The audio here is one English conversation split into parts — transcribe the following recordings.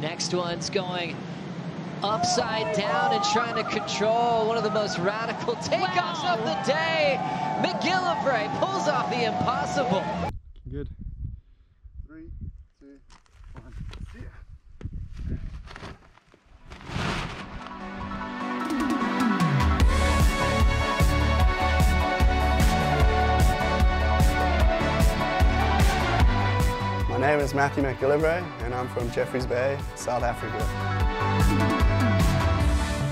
Next one's going upside down and trying to control one of the most radical takeoffs of the day. McGillivray pulls off the impossible. Good. 3, 2, 1. See ya. My name is Matty McGillivray and I'm from Jeffreys Bay, South Africa.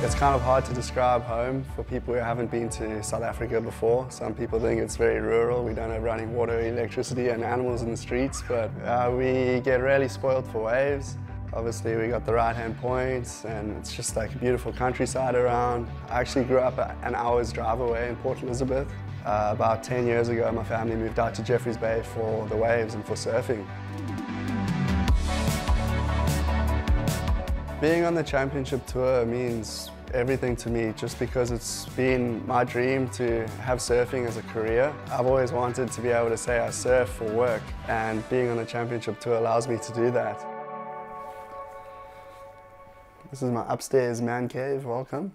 It's kind of hard to describe home for people who haven't been to South Africa before. Some people think it's very rural. We don't have running water, electricity and animals in the streets, but we get really spoiled for waves. Obviously we got the right-hand points and it's just like a beautiful countryside around. I actually grew up an hour's drive away in Port Elizabeth. About 10 years ago my family moved out to Jeffreys Bay for the waves and for surfing. Being on the championship tour means everything to me just because it's been my dream to have surfing as a career. I've always wanted to be able to say I surf for work, and being on the championship tour allows me to do that. This is my upstairs man cave, welcome.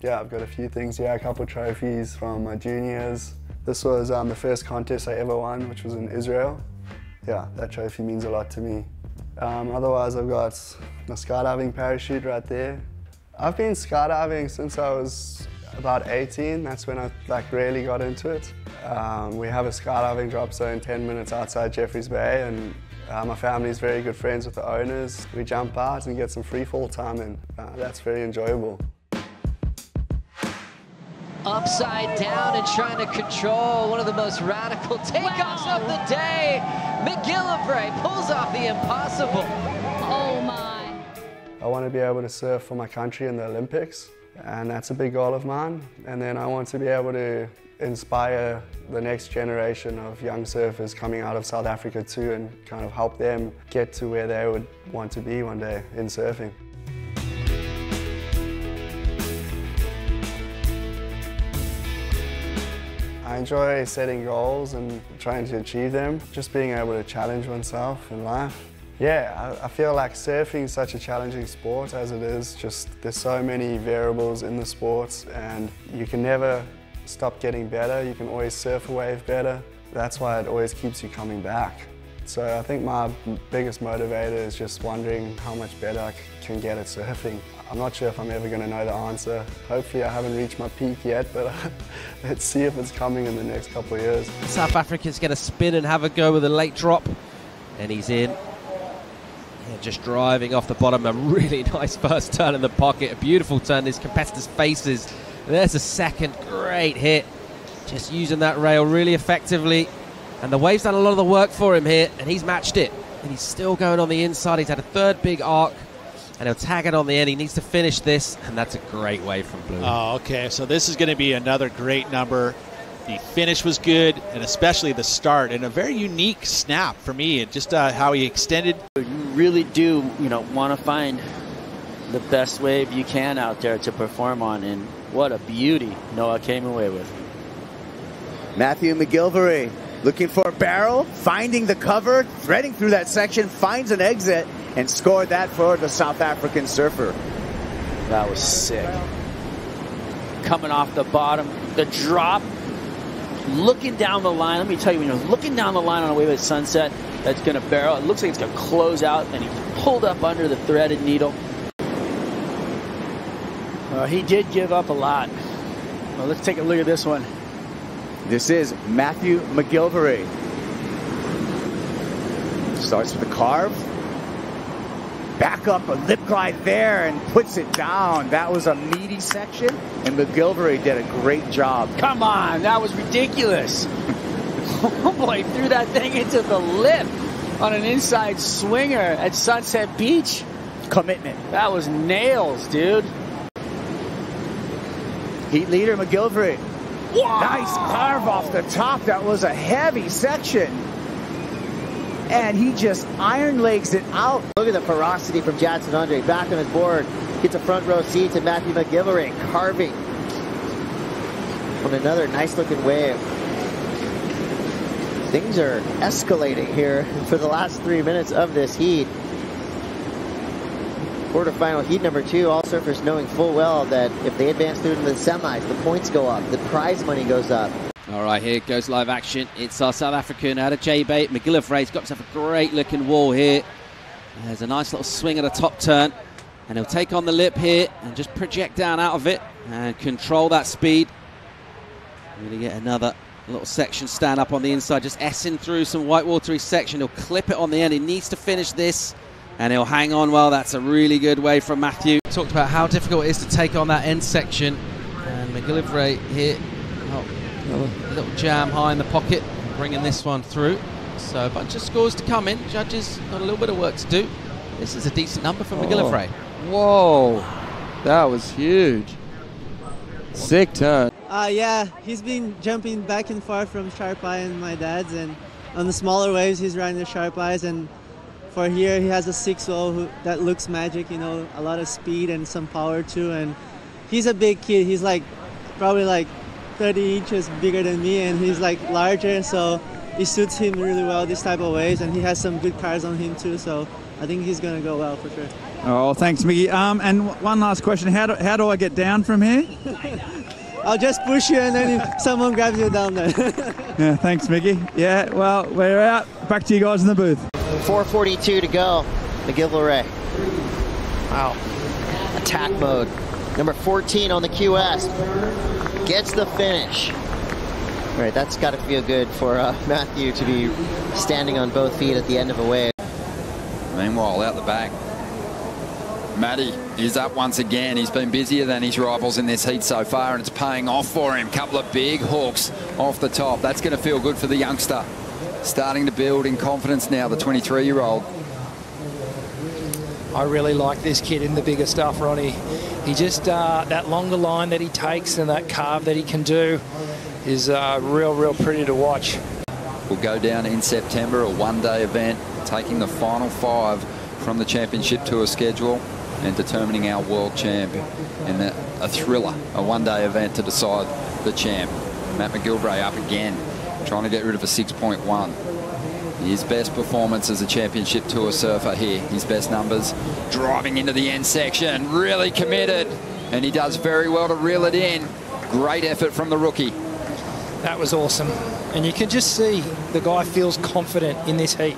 Yeah, I've got a few things here, a couple trophies from my juniors. This was the first contest I ever won, which was in Israel. Yeah, that trophy means a lot to me. Otherwise I've got my skydiving parachute right there. I've been skydiving since I was about 18. That's when I really got into it. We have a skydiving drop zone 10 minutes outside Jeffreys Bay, and my family's very good friends with the owners. We jump out and get some free fall time, and that's very enjoyable. Upside down and trying to control one of the most radical takeoffs of the day. McGillivray pulls off the impossible. Oh my. I want to be able to surf for my country in the Olympics, and that's a big goal of mine. And then I want to be able to inspire the next generation of young surfers coming out of South Africa too, and kind of help them get to where they would want to be one day in surfing. I enjoy setting goals and trying to achieve them, just being able to challenge oneself in life. Yeah, I feel like surfing is such a challenging sport as it is. Just there's so many variables in the sport and you can never stop getting better. You can always surf a wave better. That's why it always keeps you coming back. So I think my biggest motivator is just wondering how much better I can get at surfing. I'm not sure if I'm ever going to know the answer. Hopefully I haven't reached my peak yet, but let's see if it's coming in the next couple of years. South Africa's going to spin and have a go with a late drop, and he's in. Yeah, just driving off the bottom, a really nice first turn in the pocket, a beautiful turn his competitors' faces. There's a second, great hit. Just using that rail really effectively. And the wave's done a lot of the work for him here, and he's matched it. And he's still going on the inside. He's had a third big arc, and he'll tag it on the end. He needs to finish this, and that's a great wave from Blue. Oh, okay, so this is going to be another great number. The finish was good, and especially the start, and a very unique snap for me, and just how he extended. You really do, want to find the best wave you can out there to perform on, and what a beauty Noah came away with. Matthew McGillivray looking for a barrel, finding the cover, threading through that section, finds an exit, and scored that for the South African surfer. That was sick. Coming off the bottom, the drop, looking down the line. Let me tell you, when you're looking down the line on a wave at sunset, that's going to barrel. It looks like it's going to close out, and he pulled up under the threaded needle. He did give up a lot. Well, let's take a look at this one. This is Matthew McGillivray. Starts with the carve. Back up a lip glide there and puts it down. That was a meaty section, and McGillivray did a great job. Come on, that was ridiculous. Oh boy, threw that thing into the lip on an inside swinger at Sunset Beach. Commitment. That was nails, dude. Heat leader McGillivray. Wow. Nice carve off the top. That was a heavy section. And he just iron legs it out. Look at the ferocity from Jackson Andre. Back on his board. Gets a front row seat to Matthew McGillivray carving on another nice looking wave. Things are escalating here for the last 3 minutes of this heat. Quarterfinal heat number 2, all surfers knowing full well that if they advance through to the semis, the points go up, the prize money goes up. All right, here goes live action. It's our South African out of J-bait. McGillivray's got himself a great looking wall here. There's a nice little swing at the top turn. And he'll take on the lip here and just project down out of it and control that speed. We're going to get another little section stand up on the inside, just S-ing through some white watery section. He'll clip it on the end. He needs to finish this. And he'll hang on well. That's a really good wave from Matthew. Talked about how difficult it is to take on that end section. And McGillivray here, a little jam high in the pocket, bringing this one through. So a bunch of scores to come in. Judges got a little bit of work to do. This is a decent number for McGillivray. Whoa, that was huge. Sick turn. Yeah, he's been jumping back and forth from sharp eye and my dad's, and on the smaller waves he's riding the sharp eyes, and for here he has a 6.0 that looks magic, you know, a lot of speed and some power too, and he's a big kid. He's like probably like 30 inches bigger than me, and he's like larger, so it suits him really well, this type of waves, and he has some good cars on him too, so I think he's going to go well for sure. Oh, thanks, Miggy. And one last question. How do I get down from here? I'll just push you, and then someone grabs you down there. Yeah, thanks, Miggy. Yeah, well, we're out. Back to you guys in the booth. 4:42 to go. McGillivray. Wow. Attack mode. Number 14 on the QS. Gets the finish. All right, that's got to feel good for Matthew to be standing on both feet at the end of a wave. Meanwhile, out the back, Matty is up once again. He's been busier than his rivals in this heat so far, and it's paying off for him. Couple of big hooks off the top. That's going to feel good for the youngster. Starting to build in confidence now, the 23-year-old. I really like this kid in the bigger stuff, Ronnie. He just, that longer line that he takes and that carve that he can do is real pretty to watch. We'll go down in September, a one-day event, taking the final 5 from the Championship Tour schedule and determining our world champ in a thriller, a one-day event to decide the champ. Matt McGillivray up again, trying to get rid of a 6.1. His best performance as a Championship Tour surfer here. His best numbers, driving into the end section, really committed, and he does very well to reel it in. Great effort from the rookie. That was awesome, and you can just see the guy feels confident in this heat.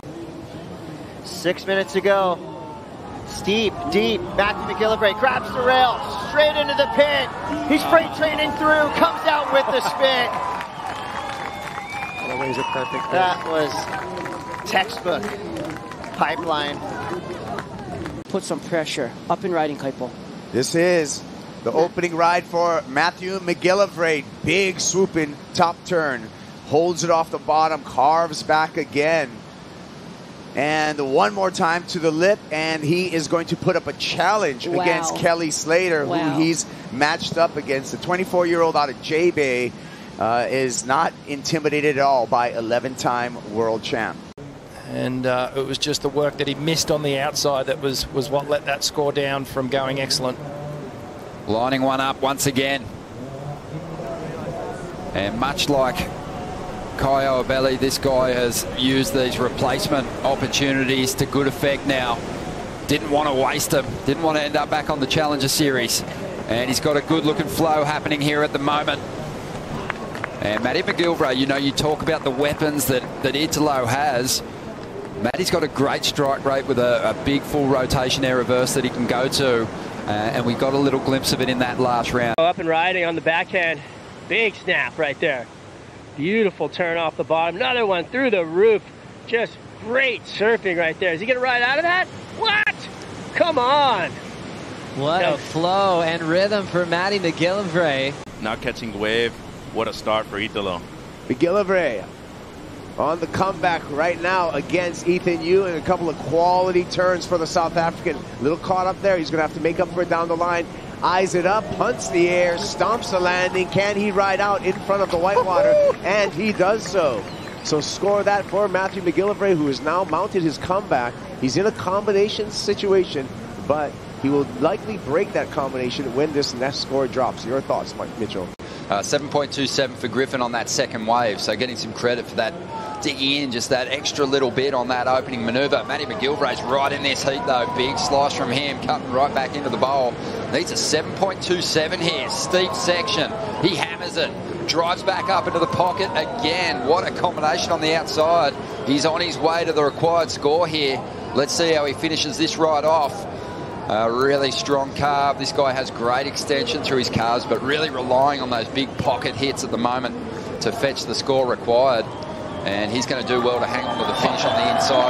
6 minutes to go. Steep, deep. Matty McGillivray grabs the rail, straight into the pit. He's freight training through, comes out with the spin. The waves are perfect. That was textbook pipeline. Put some pressure. Up and riding, Kaipo. This is the opening ride for Matthew McGillivray. Big swooping top turn. Holds it off the bottom, carves back again. And one more time to the lip, and he is going to put up a challenge against Kelly Slater, who he's matched up against. The 24-year-old out of J-Bay is not intimidated at all by 11-time world champ. And it was just the work that he missed on the outside that was what let that score down from going excellent. Lining one up once again. And much like Kaio Abeli, this guy has used these replacement opportunities to good effect now. Didn't want to waste them. Didn't want to end up back on the Challenger Series. And he's got a good looking flow happening here at the moment. And Matty McGillivray, you know, you talk about the weapons that Italo has. Matty's got a great strike rate with a big full rotation air reverse that he can go to. And we got a little glimpse of it in that last round. Up and riding on the backhand. Big snap right there. Beautiful turn off the bottom. Another one through the roof. Just great surfing right there. Is he going to ride out of that? What? Come on. What a flow and rhythm for Matty McGillivray. Not catching the wave. What a start for Italo. McGillivray on the comeback right now against Ethan Yu, and a couple of quality turns for the South African. A little caught up there. He's going to have to make up for it down the line. Eyes it up, punts the air, stomps the landing. Can he ride out in front of the whitewater? And he does so. So score that for Matthew McGillivray, who has now mounted his comeback. He's in a combination situation, but he will likely break that combination when this next score drops. Your thoughts, Mike Mitchell? 7.27 for Griffin on that second wave, so getting some credit for that digging in just that extra little bit on that opening manoeuvre. Matty McGillivray's right in this heat though. Big slice from him, cutting right back into the bowl. Needs a 7.27 here. Steep section. He hammers it. Drives back up into the pocket again. What a combination on the outside. He's on his way to the required score here. Let's see how he finishes this ride off. A really strong carve. This guy has great extension through his calves, but really relying on those big pocket hits at the moment to fetch the score required. And he's going to do well to hang on to the finish on the inside.